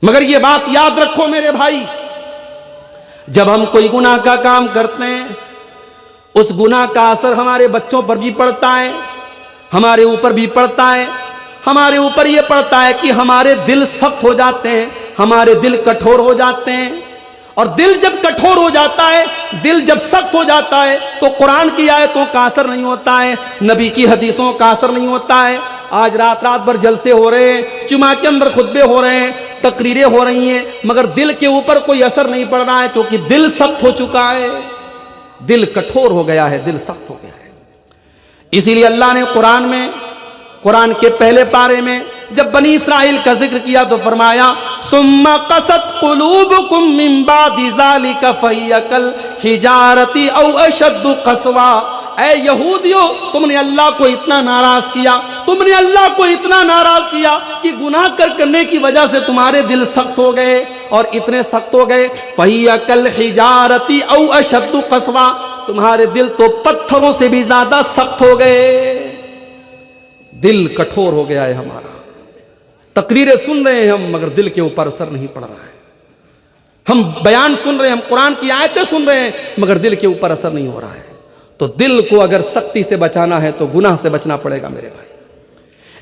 मगर ये बात याद रखो मेरे भाई, जब हम कोई गुनाह का काम करते हैं उस गुनाह का असर हमारे बच्चों पर भी पड़ता है, हमारे ऊपर भी पड़ता है। हमारे ऊपर यह पड़ता है कि हमारे दिल सख्त हो जाते हैं, हमारे दिल कठोर हो जाते हैं। और दिल जब कठोर हो जाता है, दिल जब सख्त हो जाता है, तो कुरान की आयतों का असर नहीं होता है, नबी की हदीसों का असर नहीं होता है। आज रात रात भर जलसे हो रहे हैं, जुमा के अंदर खुतबे हो रहे हैं, तकरीरें हो रही हैं, मगर दिल के ऊपर कोई असर नहीं पड़ रहा है, क्योंकि दिल सख्त हो चुका है, दिल कठोर हो गया है, दिल सख्त हो गया है। इसीलिए अल्लाह ने कुरान में, कुरान के पहले पारे में जब बनी इस्राइल का जिक्र किया तो फरमाया सुम्मा कसत कुलूबुकुम मिन बादि ज़ालिका फहिय कल हिजारती औ अशद्दु कसवा। ऐ यहूदियों, तुमने अल्लाह को इतना नाराज किया, तुमने अल्लाह को इतना नाराज किया कि गुनाह करने की वजह से तुम्हारे दिल सख्त हो गए, और इतने सख्त हो गए फहिय कल हिजारती औ अशद्दु कसवा, तुम्हारे दिल तो पत्थरों से भी ज्यादा सख्त हो गए। दिल कठोर हो गया है हमारा। तकरीरें सुन रहे हैं हम, मगर दिल के ऊपर असर नहीं पड़ रहा है। हम बयान सुन रहे हैं, हम कुरान की आयतें सुन रहे हैं, मगर दिल के ऊपर असर नहीं हो रहा है। तो दिल को अगर सख्ती से बचाना है तो गुनाह से बचना पड़ेगा मेरे भाई।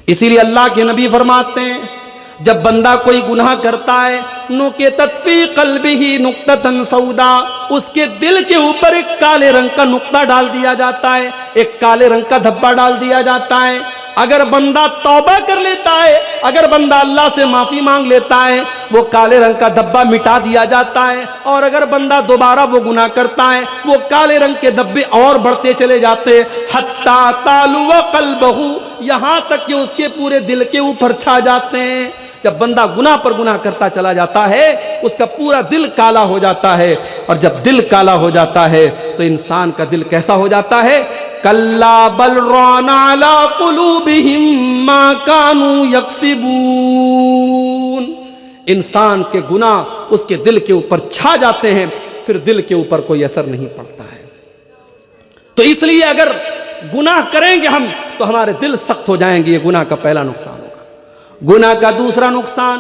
इसीलिए अल्लाह के नबी फरमाते हैं, जब बंदा कोई गुनाह करता है, नुक़ितत फ़ी क़ल्बिही नुक़्ततन सौदा, उसके दिल के ऊपर एक काले रंग का नुक्ता डाल दिया जाता है, एक काले रंग का धब्बा डाल दिया जाता है। अगर बंदा तौबा कर लेता है, अगर बंदा अल्लाह से माफी मांग लेता है, वो काले रंग का धब्बा मिटा दिया जाता है। और अगर बंदा दोबारा वो गुनाह करता है, वो काले रंग के धब्बे और बढ़ते चले जाते हैं, हत्ता तालु व क़ल्बहु, यहाँ तक कि उसके पूरे दिल के ऊपर छा जाते हैं। जब बंदा गुनाह पर गुनाह करता चला जाता है, उसका पूरा दिल काला हो जाता है। और जब दिल काला हो जाता है तो इंसान का दिल कैसा हो जाता है? कल्ला बल राना अला कुलूबिहिम मा कानू यक्सिबून। इंसान के गुनाह उसके दिल के ऊपर छा जाते हैं, फिर दिल के ऊपर कोई असर नहीं पड़ता है। तो इसलिए अगर गुनाह करेंगे हम तो हमारे दिल सख्त हो जाएंगे, ये गुनाह का पहला नुकसान होगा। गुनाह का दूसरा नुकसान,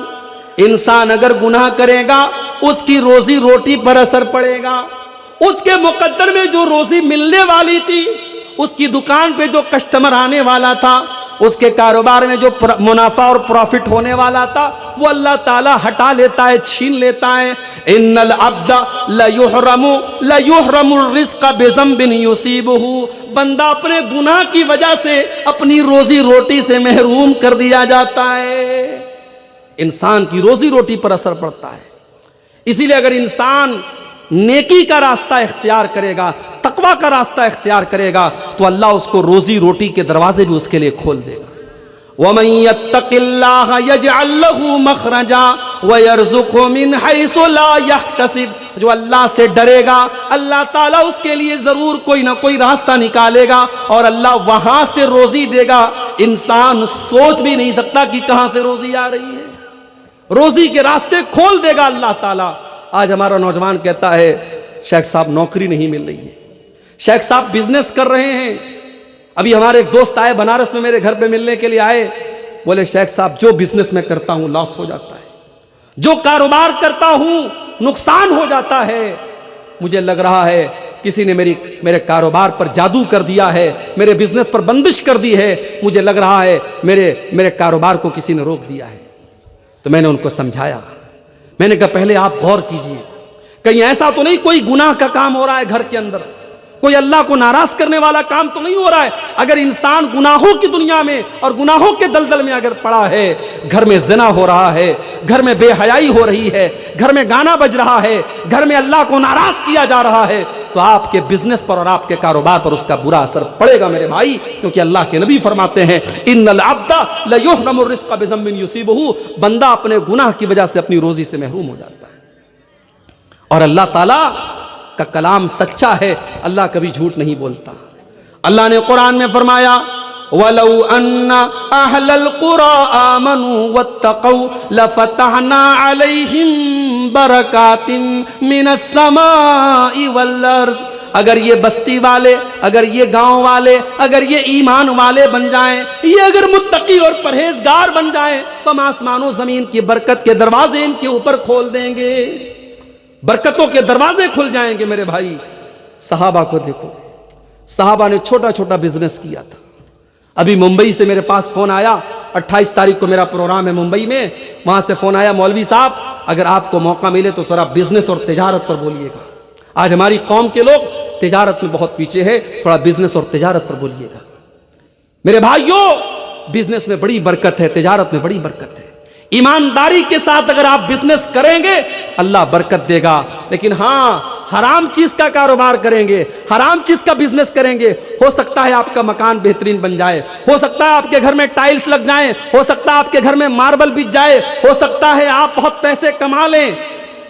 इंसान अगर गुनाह करेगा उसकी रोजी रोटी पर असर पड़ेगा। उसके मुकद्दर में जो रोजी मिलने वाली थी, उसकी दुकान पे जो कस्टमर आने वाला था, उसके कारोबार में जो मुनाफा और प्रॉफिट होने वाला था, वो अल्लाह ताला हटा लेता है, छीन लेता है। इन्नल अब्दा लयुहरमुर रिज़्क़ बिज़ंबिन युसीबुहु, बंदा अपने गुनाह की वजह से अपनी रोजी रोटी से महरूम कर दिया जाता है। इंसान की रोजी रोटी पर असर पड़ता है। इसीलिए अगर इंसान नेकी का रास्ता इख्तियार करेगा, तकवा का रास्ता इख्तियार करेगा, तो अल्लाह उसको रोजी रोटी के दरवाजे भी उसके लिए खोल देगा। वमन यत्तक़िल्लाह यजअल लहू मखरजा व यरज़ुक़हु मिन हैसु ला यहतसिब, जो अल्लाह से डरेगा अल्लाह ताला उसके लिए जरूर कोई ना कोई रास्ता निकालेगा और अल्लाह वहां से रोजी देगा। इंसान सोच भी नहीं सकता कि कहां से रोजी आ रही है, रोजी के रास्ते खोल देगा अल्लाह ताला। आज हमारा नौजवान कहता है, शेख साहब नौकरी नहीं मिल रही है, शेख साहब बिजनेस कर रहे हैं। अभी हमारे एक दोस्त आए बनारस में, मेरे घर पे मिलने के लिए आए, बोले शेख साहब जो बिजनेस में करता हूं लॉस हो जाता है, जो कारोबार करता हूं नुकसान हो जाता है। मुझे लग रहा है किसी ने मेरे कारोबार पर जादू कर दिया है, मेरे बिजनेस पर बंदिश कर दी है। मुझे लग रहा है मेरे कारोबार को किसी ने रोक दिया है। तो मैंने उनको समझाया, मैंने कहा पहले आप गौर कीजिए, कहीं ऐसा तो नहीं कोई गुनाह का काम हो रहा है घर के अंदर, कोई अल्लाह को नाराज करने वाला काम तो नहीं हो रहा है। अगर इंसान गुनाहों की दुनिया में और गुनाहों के दलदल में अगर पड़ा है, घर में ज़िना हो रहा है, घर में बेहयाई हो रही है, घर में गाना बज रहा है, घर में अल्लाह को नाराज किया जा रहा है, तो आपके बिजनेस पर और आपके कारोबार पर उसका बुरा असर पड़ेगा मेरे भाई। क्योंकि अल्लाह के नबी फरमाते हैं, इन्नल अब्दा लयुहरमुर रिज़्क़ बिज़ंबिन युसीबुहु, बंदा अपने गुनाह की वजह से अपनी रोजी से महरूम हो जाता है। और अल्लाह ताला का कलाम सच्चा है, अल्लाह कभी झूठ नहीं बोलता। अल्लाह ने कुरान में फरमाया, वलौ अन्ना अहलल कुरा आमनू वत्तक़ौ लफ़तहना अलैहिम बरकातिन मिनस समाई वल अर्ज़। अगर ये बस्ती वाले, अगर ये गांव वाले, अगर ये ईमान वाले बन जाएं, ये अगर मुत्तकी और परहेजगार बन जाएं, तो हम आसमानों ज़मीन की बरकत के दरवाजे इनके ऊपर खोल देंगे, बरकतों के दरवाजे खुल जाएंगे। मेरे भाई, सहाबा को देखो, सहाबा ने छोटा छोटा बिजनेस किया था। अभी मुंबई से मेरे पास फ़ोन आया, 28 तारीख को मेरा प्रोग्राम है मुंबई में, वहाँ से फ़ोन आया, मौलवी साहब अगर आपको मौका मिले तो ज़रा बिजनेस और तिजारत पर बोलिएगा। आज हमारी कौम के लोग तिजारत में बहुत पीछे हैं, थोड़ा बिजनेस और तिजारत पर बोलिएगा। मेरे भाइयों, बिजनेस में बड़ी बरकत है, तिजारत में बड़ी बरकत है। ईमानदारी के साथ अगर आप बिजनेस करेंगे अल्लाह बरकत देगा। लेकिन हाँ, हराम चीज का कारोबार करेंगे, हराम चीज का बिजनेस करेंगे, हो सकता है आपका मकान बेहतरीन बन जाए, हो सकता है आपके घर में टाइल्स लग जाए, हो सकता है आपके घर में मार्बल बिछ जाए, हो सकता है आप बहुत पैसे कमा लें,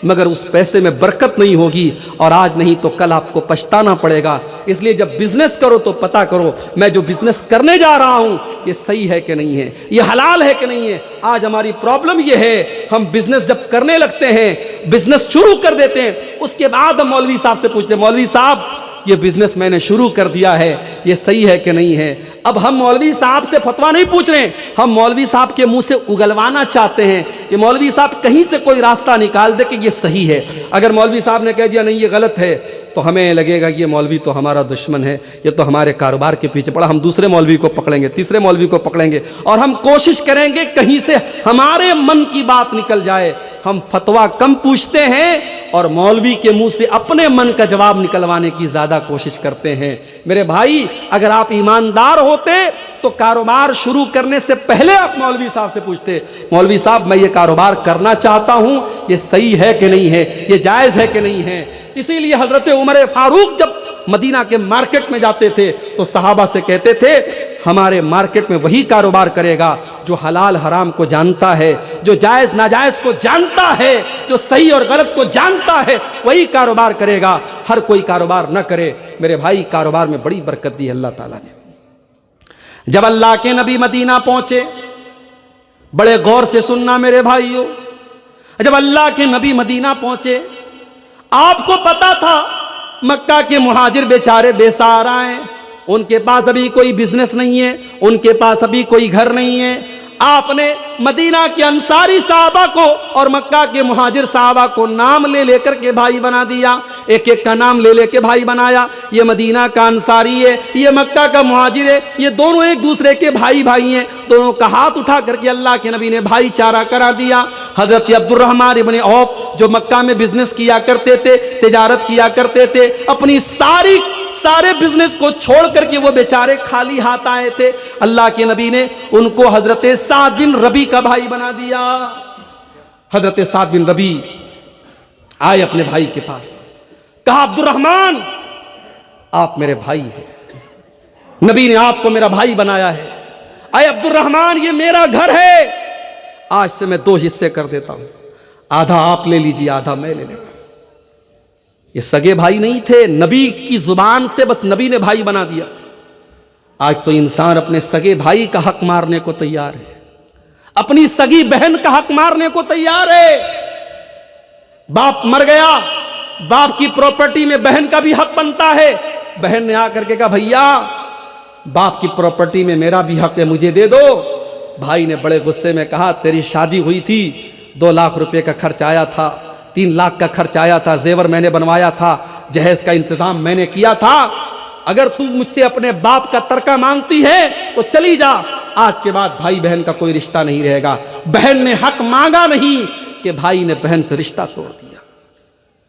मगर उस पैसे में बरकत नहीं होगी और आज नहीं तो कल आपको पछताना पड़ेगा। इसलिए जब बिजनेस करो तो पता करो मैं जो बिजनेस करने जा रहा हूं ये सही है कि नहीं है, ये हलाल है कि नहीं है। आज हमारी प्रॉब्लम ये है, हम बिजनेस जब करने लगते हैं, बिजनेस शुरू कर देते हैं, उसके बाद हम मौलवी साहब से पूछते हैं, मौलवी साहब ये बिजनेस मैंने शुरू कर दिया है, ये सही है कि नहीं है। अब हम मौलवी साहब से फतवा नहीं पूछ रहे, हम मौलवी साहब के मुंह से उगलवाना चाहते हैं कि मौलवी साहब कहीं से कोई रास्ता निकाल दे कि ये सही है। अगर मौलवी साहब ने कह दिया नहीं ये गलत है, तो हमें लगेगा कि ये मौलवी तो हमारा दुश्मन है, ये तो हमारे कारोबार के पीछे पड़ा। हम दूसरे मौलवी को पकड़ेंगे, तीसरे मौलवी को पकड़ेंगे और हम कोशिश करेंगे कहीं से हमारे मन की बात निकल जाए। हम फतवा कम पूछते हैं और मौलवी के मुंह से अपने मन का जवाब निकलवाने की ज़्यादा कोशिश करते हैं। मेरे भाई, अगर आप ईमानदार होते तो कारोबार शुरू करने से पहले आप मौलवी साहब से पूछते, मौलवी साहब मैं ये कारोबार करना चाहता हूँ, ये सही है कि नहीं है, ये जायज़ है कि नहीं है। इसीलिए हजरत उमर फारूक जब मदीना के मार्केट में जाते थे तो सहाबा से कहते थे हमारे मार्केट में वही कारोबार करेगा जो हलाल हराम को जानता है, जो जायज़ नाजायज़ को जानता है, जो सही और गलत को जानता है, वही कारोबार करेगा, हर कोई कारोबार न करे। मेरे भाई, कारोबार में बड़ी बरकत दी अल्लाह ताला ने। जब अल्लाह के नबी मदीना पहुंचे, बड़े गौर से सुनना मेरे भाइयों, जब अल्लाह के नबी मदीना पहुंचे, आपको पता था मक्का के मुहाजिर बेचारे बेसहारा हैं, उनके पास अभी कोई बिजनेस नहीं है, उनके पास अभी कोई घर नहीं है। आपने मदीना के अंसारी साहबा को और मक्का के मुहाजिर साहबा को नाम ले लेकर के भाई बना दिया, एक एक का नाम ले लेके भाई बनाया। ये मदीना का अंसारी है, ये मक्का का मुहाजिर है, ये दोनों एक दूसरे के भाई भाई हैं। दोनों का हाथ उठा करके अल्लाह के नबी ने भाईचारा करा दिया। हजरत अब्दुर्रहमान इब्न औफ जो मक्का में बिजनेस किया करते थे, तिजारत किया करते थे, अपनी सारे बिजनेस को छोड़ करके वो बेचारे खाली हाथ आए थे। अल्लाह के नबी ने उनको हजरत साद बिन रबी का भाई बना दिया। हजरत साद बिन रबी आए अपने भाई के पास, कहा अब्दुर्रहमान आप मेरे भाई हैं, नबी ने आपको मेरा भाई बनाया है। आए अब्दुर्रहमान ये मेरा घर है, आज से मैं 2 हिस्से कर देता हूं, आधा आप ले लीजिए, आधा मैं ले लेता हूं। ये सगे भाई नहीं थे, नबी की जुबान से बस नबी ने भाई बना दिया। आज तो इंसान अपने सगे भाई का हक मारने को तैयार है, अपनी सगी बहन का हक मारने को तैयार है। बाप मर गया, बाप की प्रॉपर्टी में बहन का भी हक बनता है। बहन ने आकर के कहा भैया बाप की प्रॉपर्टी में मेरा भी हक है, मुझे दे दो। भाई ने बड़े गुस्से में कहा तेरी शादी हुई थी, 2 लाख रुपए का खर्च आया था, 3 लाख का खर्च आया था, जेवर मैंने बनवाया था, जहेज का इंतजाम मैंने किया था। अगर तू मुझसे अपने बाप का तरका मांगती है तो चली जा, आज के बाद भाई बहन का कोई रिश्ता नहीं रहेगा। बहन ने हक मांगा नहीं कि भाई ने बहन से रिश्ता तोड़ दिया।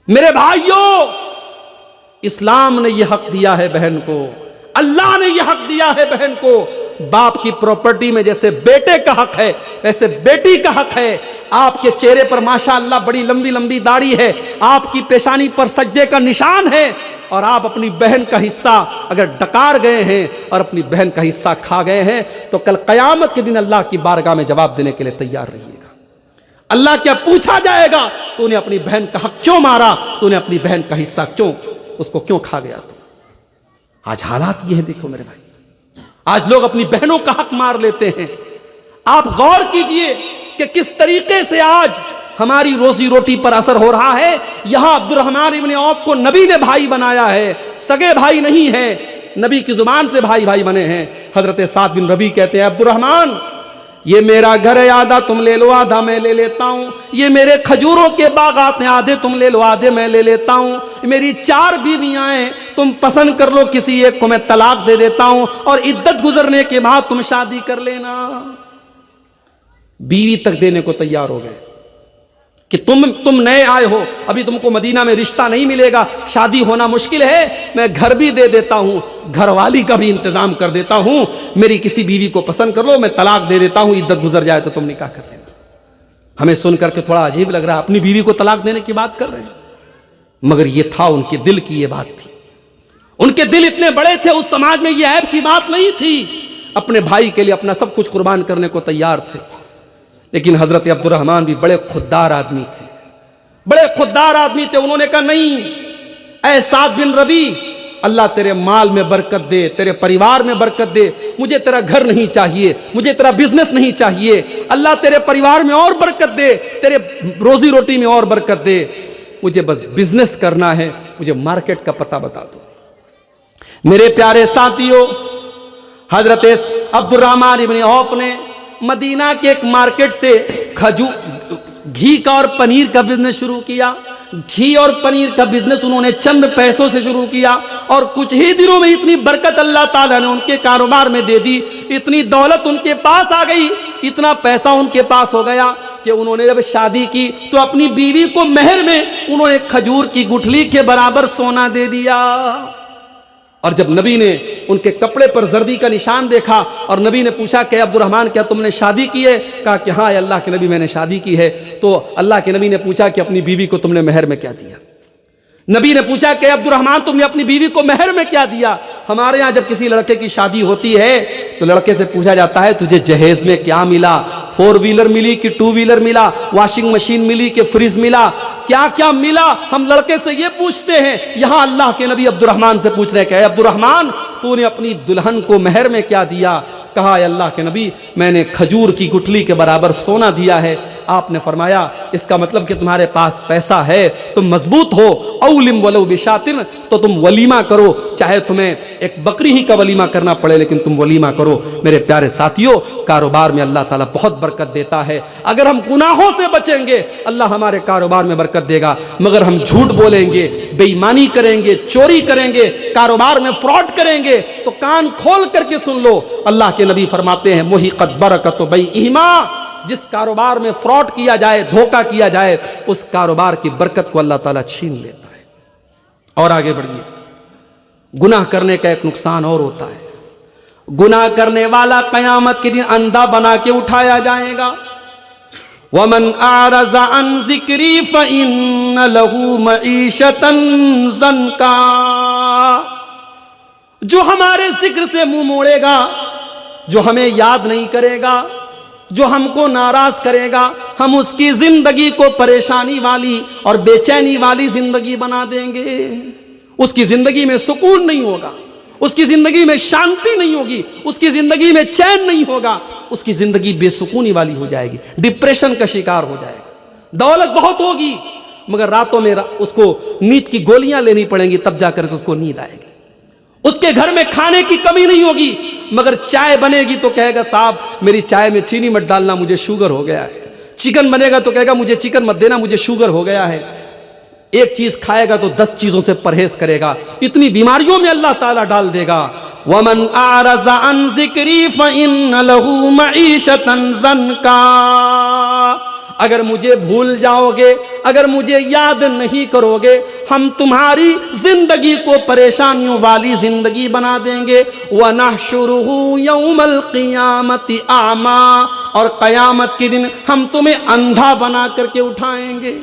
मेरे भाइयों, इस्लाम ने यह हक दिया है बहन को, अल्लाह ने यह हक दिया है बहन को। बाप की प्रॉपर्टी में जैसे बेटे का हक है वैसे बेटी का हक है। आपके चेहरे पर माशाअल्लाह बड़ी लंबी लंबी दाढ़ी है, आपकी पेशानी पर सज्जे का निशान है, और आप अपनी बहन का हिस्सा अगर डकार गए हैं और अपनी बहन का हिस्सा खा गए हैं तो कल क़यामत के दिन अल्लाह की बारगाह में जवाब देने के लिए तैयार रहिएगा। अल्लाह क्या पूछा जाएगा, तूने अपनी बहन का हक क्यों मारा, तूने अपनी बहन का हिस्सा क्यों उसको क्यों खा गया। तो आज हालात ये है, देखो मेरे भाई, आज लोग अपनी बहनों का हक मार लेते हैं। आप गौर कीजिए कि किस तरीके से आज हमारी रोजी रोटी पर असर हो रहा है। यहां अब्दुर्रहमान इब्न औफ को नबी ने भाई बनाया है, सगे भाई नहीं है, नबी की जुबान से भाई भाई बने हैं। हजरत साद बिन रबी कहते हैं, अब्दुर्रहमान ये मेरा घर है, आधा तुम ले लो, आधा मैं ले लेता हूं। ये मेरे खजूरों के बागात हैं, आधे तुम ले लो, आधे मैं ले लेता हूं। मेरी 4 बीवियां हैं, तुम पसंद कर लो, किसी एक को मैं तलाक दे देता हूं और इद्दत गुजरने के बाद तुम शादी कर लेना। बीवी तक देने को तैयार हो गए कि तुम नए आए हो, अभी तुमको मदीना में रिश्ता नहीं मिलेगा, शादी होना मुश्किल है, मैं घर भी दे देता हूं, घरवाली का भी इंतजाम कर देता हूं, मेरी किसी बीवी को पसंद कर लो, मैं तलाक दे देता हूं, इद्दत गुजर जाए तो तुम निकाह कर लेना। हमें सुनकर के थोड़ा अजीब लग रहा है, अपनी बीवी को तलाक देने की बात कर रहे हैं, मगर यह था उनके दिल की ये बात थी। उनके दिल इतने बड़े थे, उस समाज में यह ऐब की बात नहीं थी, अपने भाई के लिए अपना सब कुछ कुर्बान करने को तैयार थे। लेकिन हजरत अब्दुर्रहमान भी बड़े खुददार आदमी थे, बड़े खुददार आदमी थे। उन्होंने कहा, नहीं ऐ साद बिन रबी, अल्लाह तेरे माल में बरकत दे, तेरे परिवार में बरकत दे, मुझे तेरा घर नहीं चाहिए, मुझे तेरा बिजनेस नहीं चाहिए, अल्लाह तेरे परिवार में और बरकत दे, तेरे रोजी रोटी में और बरकत दे, मुझे बस बिजनेस करना है, मुझे मार्केट का पता बता दो। मेरे प्यारे साथियों, हजरत अब्दुर्रहमान इब्न औफ ने मदीना के एक मार्केट से घी का और पनीर का बिजनेस शुरू किया। घी और पनीर का बिजनेस उन्होंने चंद पैसों से शुरू किया और कुछ ही दिनों में इतनी बरकत अल्लाह ताला ने उनके कारोबार में दे दी, इतनी दौलत उनके पास आ गई, इतना पैसा उनके पास हो गया कि उन्होंने जब शादी की तो अपनी बीवी को मेहर में उन्होंने खजूर की गुठली के बराबर सोना दे दिया। और जब नबी ने उनके कपड़े पर जर्दी का निशान देखा और नबी ने पूछा कि अब्दुर्रहमान क्या तुमने शादी की है? कहा कि हाँ अल्लाह के नबी मैंने शादी की है। तो अल्लाह के नबी ने पूछा कि अपनी बीवी को तुमने मेहर में क्या दिया? नबी ने पूछा कि अब्दुर्रहमान तुमने अपनी बीवी को मेहर में क्या दिया? हमारे यहाँ जब किसी लड़के की शादी होती है तो लड़के से पूछा जाता है तुझे जहेज में क्या मिला, 4 व्हीलर मिली कि 2 व्हीलर मिला, वॉशिंग मशीन मिली कि फ्रिज मिला, क्या क्या मिला, हम लड़के से ये पूछते हैं। यहां अल्लाह के नबी अब्दुर्रहमान से पूछ रहे हैं, अब्दुर्रहमान तूने अपनी दुल्हन को मेहर में क्या दिया? कहा अल्लाह के नबी मैंने खजूर की गुठली के बराबर सोना दिया है। आपने फरमाया इसका मतलब कि तुम्हारे पास पैसा है, तुम मजबूत हो, औलिम वलो बिशातिन, तो तुम वलीमा करो, चाहे तुम्हें एक बकरी ही का वलीमा करना पड़े लेकिन तुम वलीमा करो। मेरे प्यारे साथियों, कारोबार में अल्लाह ताला बहुत बरकत देता है। अगर हम गुनाहों से बचेंगे अल्लाह हमारे कारोबार में बरकत देगा, मगर हम झूठ बोलेंगे, बेईमानी करेंगे, चोरी करेंगे, कारोबार में फ्रॉड करेंगे तो कान खोल करके सुन लो, अल्लाह के नबी फरमाते हैं मुहिक़त बरकत बैइहिमा, जिस कारोबार में फ्रॉड किया जाए, धोखा किया जाए, उस कारोबार की बरकत को अल्लाह ताला छीन लेता है। और आगे बढ़िए, गुनाह करने का एक नुकसान और होता है, गुनाह करने वाला कयामत के दिन अंधा बना के उठाया जाएगा। वमन आरज़ा अन ज़िक्री फ़इन्न लहू मईशतन ज़न्का, जो हमारे जिक्र से मुंह मोड़ेगा, जो हमें याद नहीं करेगा, जो हमको नाराज करेगा, हम उसकी जिंदगी को परेशानी वाली और बेचैनी वाली जिंदगी बना देंगे। उसकी जिंदगी में सुकून नहीं होगा, उसकी जिंदगी में शांति नहीं होगी, उसकी जिंदगी में चैन नहीं होगा, उसकी जिंदगी बेसुकूनी वाली हो जाएगी, डिप्रेशन का शिकार हो जाएगा। दौलत बहुत होगी मगर रातों में उसको नींद की गोलियां लेनी पड़ेंगी, तब जाकर तो उसको नींद आएगी। उसके घर में खाने की कमी नहीं होगी मगर चाय बनेगी तो कहेगा साहब मेरी चाय में चीनी मत डालना, मुझे शुगर हो गया है। चिकन बनेगा तो कहेगा मुझे चिकन मत देना, मुझे शुगर हो गया है। एक चीज खाएगा तो 10 चीजों से परहेज करेगा, इतनी बीमारियों में अल्लाह ताला डाल देगा। वमन आरज़ा अन ज़िक्री फ़इन्न लहू मईशतन ज़न्का, अगर मुझे भूल जाओगे, अगर मुझे याद नहीं करोगे, हम तुम्हारी जिंदगी को परेशानियों वाली जिंदगी बना देंगे। वनहशुरुहु यौमल क़ियामति आमा, और क़यामत के दिन हम तुम्हें अंधा बना करके उठाएंगे।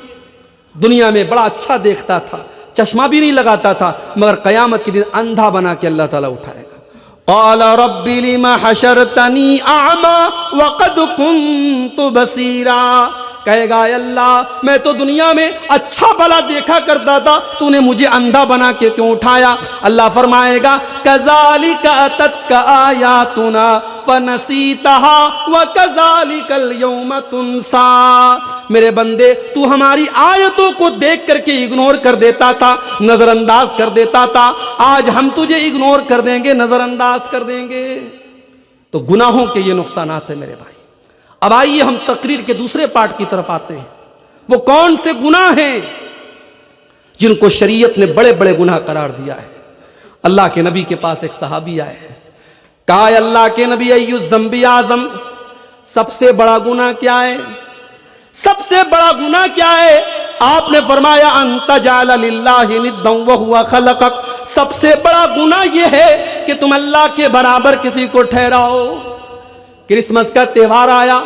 दुनिया में बड़ा अच्छा देखता था, चश्मा भी नहीं लगाता था, मगर क़यामत के दिन अंधा बना के अल्लाह ताला उठाएगा। क़ाल रब्बि लिमा हशरतनी अअमा वक़द कुन्तु बसीरा, कहेगा अल्लाह मैं तो दुनिया में अच्छा भला देखा करता था, तूने मुझे अंधा बना के क्यों उठाया। अल्लाह फरमाएगा कज़ालिका अततका आयातुना फनसीतहा व कज़ालिकल यौम तुनसा। मेरे बंदे तू हमारी आयतों को देख करके इग्नोर कर देता था, नजरअंदाज कर देता था, आज हम तुझे इग्नोर कर देंगे, नजरअंदाज कर देंगे। तो गुनाहों के ये नुकसानात है मेरे भाई। अब आइए हम तकरीर के दूसरे पार्ट की तरफ आते हैं। वो कौन से गुनाह हैं जिनको शरीयत ने बड़े बड़े गुनाह करार दिया है। अल्लाह के नबी के पास एक सहाबी आए हैं, कहा अल्लाह के नबी अय्यु ज़ंबी आज़म, सबसे बड़ा गुनाह क्या है, सबसे बड़ा गुनाह क्या है। आपने फरमाया अंत जाल लिल्लाहि निद्दन व हुवा खलक़क, सबसे बड़ा गुनाह यह है कि तुम अल्लाह के बराबर किसी को ठहराओ। क्रिसमस का त्यौहार आया,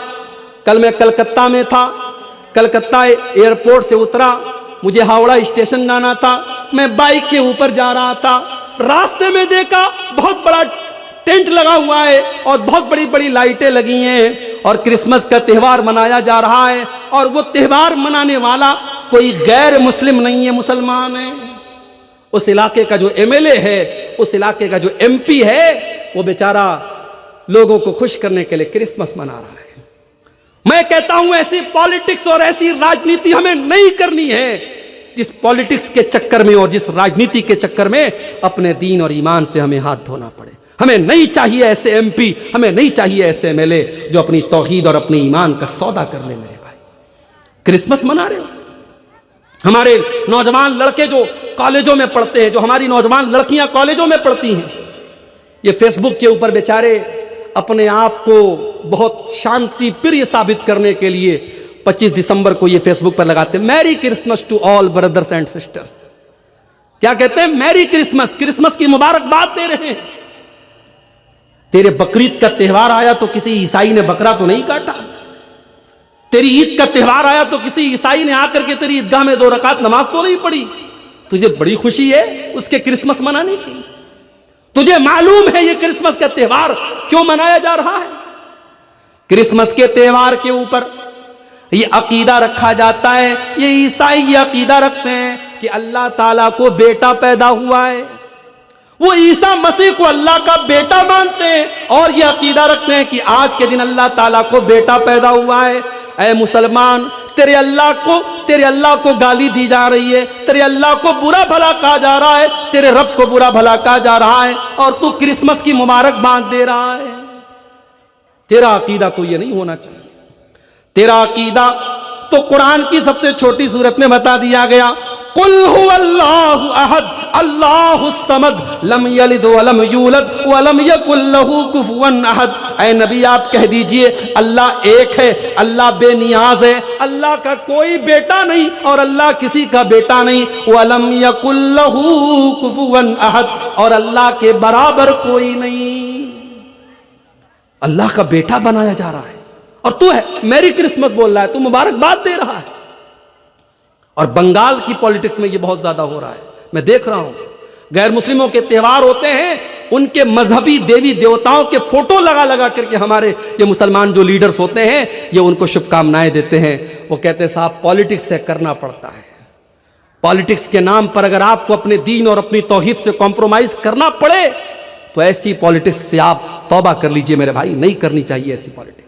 कल मैं कलकत्ता में था, कलकत्ता एयरपोर्ट से उतरा, मुझे हावड़ा स्टेशन जाना था, मैं बाइक के ऊपर जा रहा था, रास्ते में देखा बहुत बड़ा टेंट लगा हुआ है और बहुत बड़ी बड़ी लाइटें लगी हैं और क्रिसमस का त्यौहार मनाया जा रहा है। और वो त्यौहार मनाने वाला कोई गैर मुस्लिम नहीं है, मुसलमान है। उस इलाके का जो एमएलए है, उस इलाके का जो एमपी है, वो बेचारा लोगों को खुश करने के लिए क्रिसमस मना रहा है। मैं कहता हूं ऐसी पॉलिटिक्स और ऐसी राजनीति हमें नहीं करनी है जिस पॉलिटिक्स के चक्कर में और जिस राजनीति के चक्कर में अपने दीन और ईमान से हमें हाथ धोना पड़े। हमें नहीं चाहिए ऐसे एमपी, हमें नहीं चाहिए ऐसे एमएलए जो अपनी तौहीद और अपने ईमान का सौदा कर ले। मेरे भाई क्रिसमस मना रहे हो, हमारे नौजवान लड़के जो कॉलेजों में पढ़ते हैं, जो हमारी नौजवान लड़कियां कॉलेजों में पढ़ती हैं, ये फेसबुक के ऊपर बेचारे अपने आप को बहुत शांति प्रिय साबित करने के लिए 25 दिसंबर को ये फेसबुक पर लगाते हैं merry Christmas to all brothers and sisters. क्या कहते हैं? मैरी क्रिसमस, क्रिसमस की मुबारकबाद दे रहे हैं। तेरे बकरीद का त्यौहार आया तो किसी ईसाई ने बकरा तो नहीं काटा, तेरी ईद का त्यौहार आया तो किसी ईसाई ने आकर के तेरी ईदगाह में 2 रकात नमाज तो नहीं पढ़ी। तुझे बड़ी खुशी है उसके क्रिसमस मनाने की? तुझे मालूम है ये क्रिसमस का त्यौहार क्यों मनाया जा रहा है? क्रिसमस के त्यौहार के ऊपर ये अकीदा रखा जाता है, ये ईसाई ये अकीदा रखते हैं कि अल्लाह ताला को बेटा पैदा हुआ है। वो ईसा मसीह को अल्लाह का बेटा मानते हैं और ये अकीदा रखते हैं कि आज के दिन अल्लाह ताला को बेटा पैदा हुआ है। ऐ मुसलमान, तेरे अल्लाह को गाली दी जा रही है, तेरे अल्लाह को बुरा भला कहा जा रहा है, तेरे रब को बुरा भला कहा जा रहा है और तू क्रिसमस की मुबारकबाद दे रहा है। तेरा अकीदा तो ये नहीं होना चाहिए। तेरा अकीदा तो कुरान की सबसे छोटी सूरत में बता दिया गया, कुल हुवल्लाहु अहद अल्लाहुस समद लम यलिद वलम यूलद वलम यकुल लहू कुफुवन अहद। ऐ नबी आप कह दीजिए अल्लाह एक है, अल्लाह बेनियाज है, अल्लाह का कोई बेटा नहीं और अल्लाह किसी का बेटा नहीं, वलम यकुल लहू कुफुवन अहद, और अल्लाह के बराबर कोई नहीं। अल्लाह का बेटा बनाया जा रहा है और तू है मैरी क्रिसमस बोल रहा है, तू मुबारकबाद दे रहा है। और बंगाल की पॉलिटिक्स में ये बहुत ज्यादा हो रहा है, मैं देख रहा हूं। गैर मुस्लिमों के त्यौहार होते हैं, उनके मजहबी देवी देवताओं के फोटो लगा लगा करके हमारे ये मुसलमान जो लीडर्स होते हैं ये उनको शुभकामनाएं देते हैं। वो कहते हैं साहब पॉलिटिक्स से करना पड़ता है, पॉलिटिक्स के नाम पर अगर आपको अपने दीन और अपनी तौहीद से कॉम्प्रोमाइज करना पड़े तो ऐसी पॉलिटिक्स से आप तौबा कर लीजिए मेरे भाई, नहीं करनी चाहिए ऐसी पॉलिटिक्स।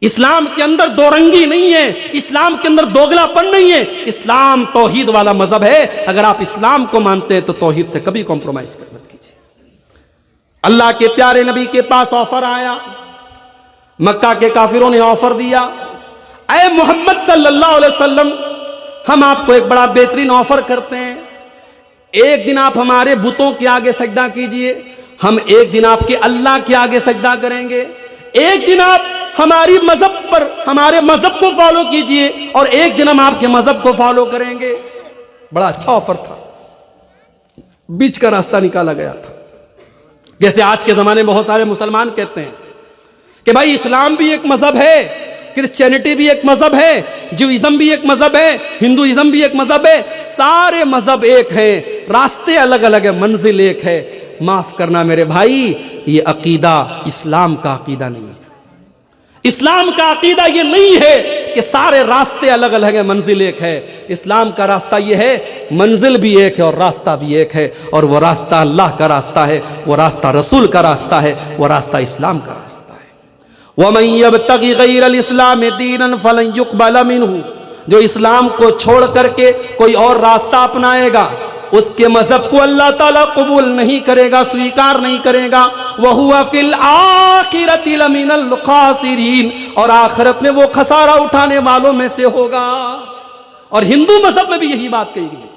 इस्लाम के अंदर दोरंगी नहीं है, इस्लाम के अंदर दोगलापन नहीं है, इस्लाम तौहीद वाला मजहब है। अगर आप इस्लाम को मानते हैं तो तौहीद से कभी कॉम्प्रोमाइज मत कीजिए। अल्लाह के प्यारे नबी के पास ऑफर आया, मक्का के काफिरों ने ऑफर दिया, ऐ मोहम्मद सल्लल्लाहु अलैहि वसल्लम हम आपको एक बड़ा बेहतरीन ऑफर करते हैं, एक दिन आप हमारे बुतों के आगे सजदा कीजिए, हम एक दिन आपके अल्लाह के आगे सजदा करेंगे, एक दिन आप हमारी मजहब पर हमारे मजहब को फॉलो कीजिए और एक दिन हम आपके मजहब को फॉलो करेंगे। बड़ा अच्छा ऑफर था, बीच का रास्ता निकाला गया था। जैसे आज के जमाने में बहुत सारे मुसलमान कहते हैं कि भाई इस्लाम भी एक मजहब है, क्रिश्चियनिटी भी एक मजहब है, ज्यूइज्म भी एक मजहब है, हिंदुइज्म भी एक मजहब है, सारे मजहब एक हैं, रास्ते अलग अलग है, मंजिल एक है। माफ करना मेरे भाई, ये अकीदा इस्लाम का अकीदा नहीं है। इस्लाम का अकीदा ये नहीं है कि कि सारे रास्ते अलग अलग हैं, मंजिल एक है। इस्लाम का रास्ता ये है, मंजिल भी एक है और रास्ता भी एक है, और वो रास्ता अल्लाह का रास्ता है, वो रास्ता रसूल का रास्ता है, वो रास्ता इस्लाम का रास्ता है। वमन यब्तगी गैरल इस्लाम दीनन फलन युक़बल मिन्हु, जो इस्लाम को छोड़ करके कोई और रास्ता अपनाएगा उसके मजहब को अल्लाह ताला कबूल नहीं करेगा, स्वीकार नहीं करेगा। वहुवा फिल आखिरति लमिनल खासिरीन, और आखिरत में वो खसारा उठाने वालों में से होगा। और हिंदू मजहब में भी यही बात कही गई।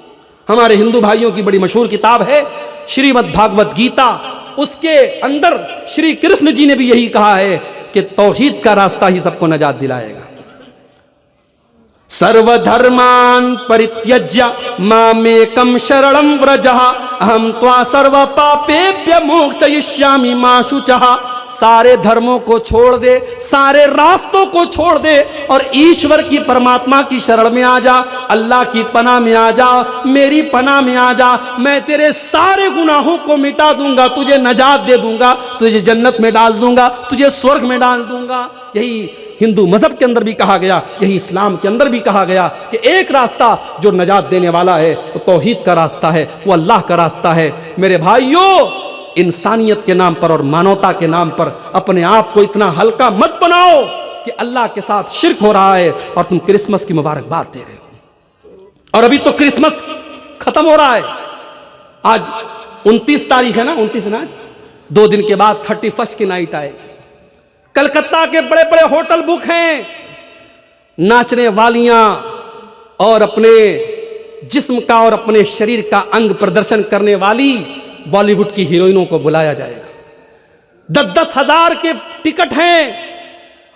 हमारे हिंदू भाइयों की बड़ी मशहूर किताब है श्रीमद् भागवत गीता, उसके अंदर श्री कृष्ण जी ने भी यही कहा है कि तौहीद का रास्ता ही सबको नजात दिलाएगा। सर्वधर्मान परित्यज्य मामेकं शरणं व्रज अहम त्वा सर्व पापेभ्य मोक्षयिष्यामि मा शुचः। सारे धर्मों को छोड़ दे, सारे रास्तों को छोड़ दे और ईश्वर की परमात्मा की शरण में आ जा, अल्लाह की पनाह में आ जा, मेरी पनाह में आ जा। मैं तेरे सारे गुनाहों को मिटा दूंगा, तुझे नजात दे दूंगा, तुझे जन्नत में डाल दूंगा, तुझे स्वर्ग में डाल दूंगा। यही हिंदू मजहब के अंदर भी कहा गया, यही इस्लाम के अंदर भी कहा गया कि एक रास्ता जो नजात देने वाला है वो तौहीद का रास्ता है, वो अल्लाह का रास्ता है। मेरे भाइयों, इंसानियत के नाम पर और मानवता के नाम पर अपने आप को इतना हल्का मत बनाओ कि अल्लाह के साथ शिर्क हो रहा है और तुम क्रिसमस की मुबारकबाद दे रहे हो। और अभी तो क्रिसमस खत्म हो रहा है, आज 29 तारीख है ना, 29 है ना आज, 2 दिन के बाद 31 की नाइट आएगी। कलकत्ता के बड़े बड़े होटल बुक हैं, नाचने वालियां और अपने जिस्म का और अपने शरीर का अंग प्रदर्शन करने वाली बॉलीवुड की हीरोइनों को बुलाया जाएगा। 10-10 हजार के टिकट हैं,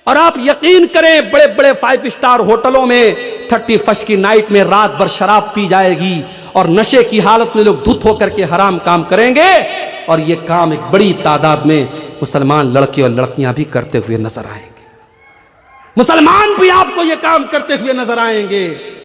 और आप यकीन करें बड़े बड़े 5 स्टार होटलों में 31 की नाइट में रात भर शराब पी जाएगी और नशे की हालत में लोग धुत होकर के हराम काम करेंगे। और ये काम एक बड़ी तादाद में मुसलमान लड़के और लड़कियां भी करते हुए नजर आएंगे। मुसलमान भी आपको ये काम करते हुए नजर आएंगे।